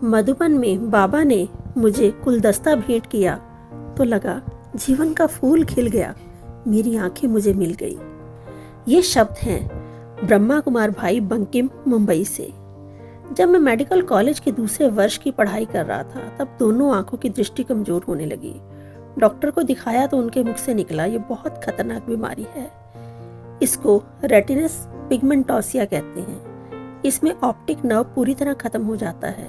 मधुबन में बाबा ने मुझे गुलदस्ता भेंट किया तो लगा जीवन का फूल खिल गया, मेरी आंखें मुझे मिल गई। ये शब्द हैं ब्रह्मा कुमार भाई बंकिम, मुंबई से। जब मैं मेडिकल कॉलेज के दूसरे वर्ष की पढ़ाई कर रहा था तब दोनों आंखों की दृष्टि कमजोर होने लगी। डॉक्टर को दिखाया तो उनके मुख से निकला, ये बहुत खतरनाक बीमारी है, इसको रेटिनस पिगमेंटोसिया कहते हैं। इसमें ऑप्टिक नर्व पूरी तरह खत्म हो जाता है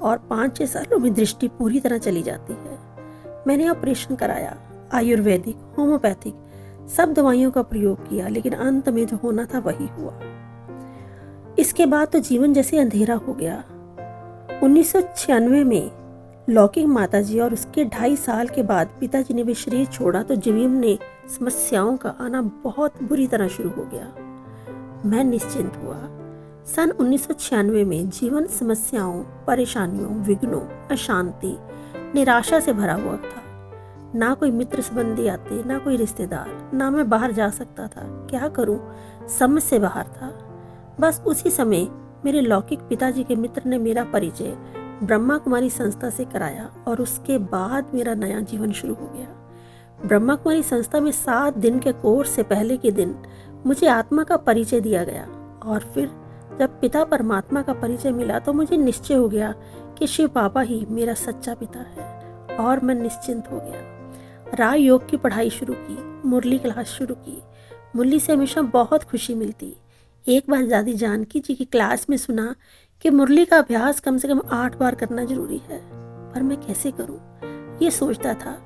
और 5-6 सालों में दृष्टि पूरी तरह चली जाती है। मैंने ऑपरेशन कराया, आयुर्वेदिक, होम्योपैथिक सब दवाइयों का प्रयोग किया, लेकिन अंत में जो होना था वही हुआ। इसके बाद तो जीवन जैसे अंधेरा हो गया। 1996 में लौकिक माताजी और उसके 2.5 साल के बाद पिताजी ने भी शरीर छोड़ा तो जीवन में समस्याओं का आना बहुत बुरी तरह शुरू हो गया। मैं निश्चिंत हुआ। सन 1996 में जीवन समस्याओं, परेशानियों, विघ्नों, अशांति, निराशा से भरा हुआ था। ना कोई मित्र संबंधी आते, ना कोई रिश्तेदार, ना मैं बाहर जा सकता था। क्या करूं, समझ से बाहर था। बस उसी समय मेरे लौकिक पिताजी के मित्र ने मेरा परिचय ब्रह्मा कुमारी संस्था से कराया और उसके बाद मेरा नया जीवन शुरू हो गया। ब्रह्मा कुमारी संस्था में 7 दिन के कोर्स से पहले के दिन मुझे आत्मा का परिचय दिया गया और फिर जब पिता परमात्मा का परिचय मिला तो मुझे निश्चय हो गया कि शिव बाबा ही मेरा सच्चा पिता है और मैं निश्चिंत हो गया। राय योग की पढ़ाई शुरू की, मुरली क्लास शुरू की। मुरली से हमेशा बहुत खुशी मिलती। एक बार दादी जानकी जी की क्लास में सुना कि मुरली का अभ्यास कम से कम 8 बार करना जरूरी है, पर मैं कैसे करूं, ये सोचता था।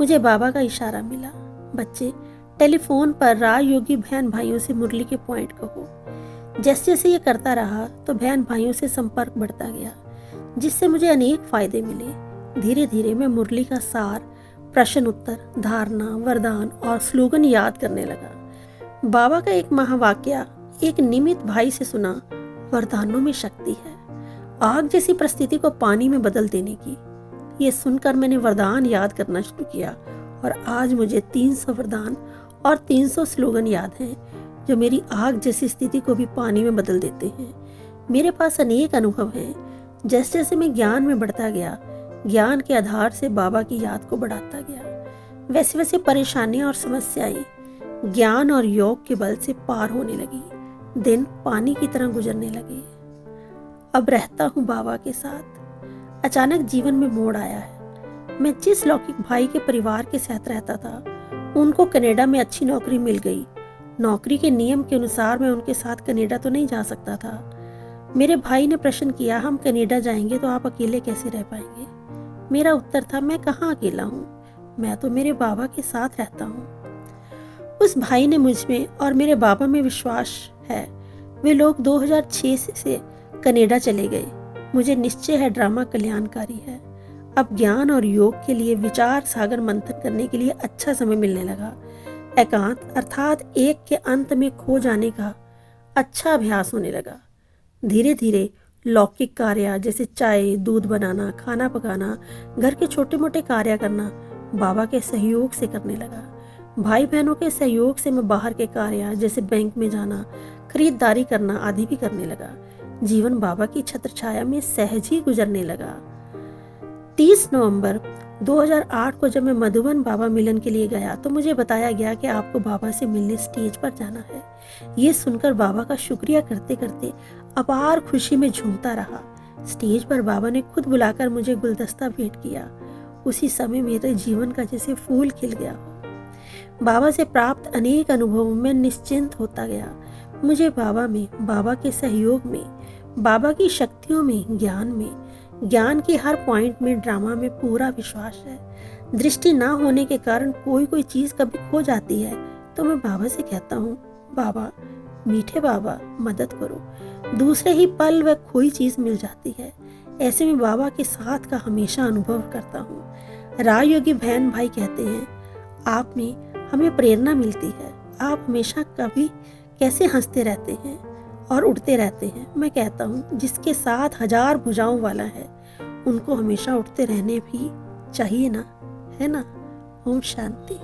मुझे बाबा का इशारा मिला, बच्चे टेलीफोन पर राय योगी बहन भाइयों से मुरली के पॉइंट कहो। जैसे जैसे ये करता रहा तो बहन भाइयों से संपर्क बढ़ता गया, जिससे मुझे अनेक फायदे मिले। धीरे धीरे मैं मुरली का सार, प्रश्न उत्तर, धारणा, वरदान और स्लोगन याद करने लगा। बाबा का एक महावाक्य एक निमित भाई से सुना, वरदानों में शक्ति है, आग जैसी परिस्थिति को पानी में बदल देने की। ये सुनकर मैंने वरदान याद करना शुरू किया और आज मुझे 300 वरदान और 300 स्लोगन याद हैं जो मेरी आग जैसी स्थिति को भी पानी में बदल देते हैं। मेरे पास अनेक अनुभव हैं। जैसे जैसे मैं ज्ञान में बढ़ता गया, ज्ञान के आधार से बाबा की याद को बढ़ाता गया, वैसे वैसे परेशानियां और समस्याएं ज्ञान और योग के बल से पार होने लगी। दिन पानी की तरह गुजरने लगे। अब रहता हूँ बाबा के साथ। अचानक जीवन में मोड़ आया है। मैं जिस लौकिक भाई के परिवार के साथ रहता था उनको कनाडा में अच्छी नौकरी मिल गई। नौकरी के नियम के अनुसार मैं उनके साथ कनाडा तो नहीं जा सकता था। मेरे भाई ने प्रश्न किया, हम कनाडा जाएंगे तो आप अकेले कैसे रह पाएंगे? मेरा उत्तर था, मैं कहाँ अकेला हूँ, मैं तो मेरे बाबा के साथ रहता हूँ। उस भाई ने मुझ में और मेरे बाबा में विश्वास है। वे लोग 2006 से कनाडा चले गए। मुझे निश्चय है ड्रामा कल्याणकारी है। अब ज्ञान और योग के लिए विचार सागर मंथन करने के लिए अच्छा समय मिलने लगा। एकांत अर्थात एक के अंत में खो जाने का अच्छा अभ्यास होने लगा। धीरे धीरे लौकिक कार्य जैसे चाय, दूध बनाना, खाना पकाना, घर के छोटे मोटे कार्य करना बाबा के सहयोग से करने लगा। भाई बहनों के सहयोग से मैं बाहर के कार्य जैसे बैंक में जाना, खरीदारी करना आदि भी करने लगा। जीवन बाबा की छत्र छाया में सहज ही गुजरने लगा। 30 नवंबर 2008 को जब मैं मधुबन बाबा मिलन के लिए गया तो मुझे बताया गया कि आपको बाबा से मिलने स्टेज पर जाना है। ये सुनकर बाबा का शुक्रिया करते करते अपार खुशी में झूमता रहा। स्टेज पर बाबा ने खुद बुलाकर मुझे गुलदस्ता भेंट किया। उसी समय मेरे जीवन का जैसे फूल खिल गया। बाबा से प्राप्त अनेक अनुभवों में निश्चिंत होता गया। मुझे बाबा में, बाबा के सहयोग में, बाबा की शक्तियों में, ज्ञान के हर पॉइंट में, ड्रामा में पूरा विश्वास है। दृष्टि ना होने के कारण कोई चीज कभी खो जाती है तो मैं बाबा से कहता हूँ, बाबा, मीठे बाबा, मदद करो। दूसरे ही पल वह खोई चीज मिल जाती है। ऐसे में बाबा के साथ का हमेशा अनुभव करता हूँ। राय योगी बहन भाई कहते हैं, आप में हमें प्रेरणा मिलती है। आप हमेशा कभी कैसे हंसते रहते हैं और उड़ते रहते हैं। मैं कहता हूँ, जिसके साथ 1000 भुजाओं वाला है उनको हमेशा उड़ते रहने भी चाहिए ना, है ना। ओम शांति।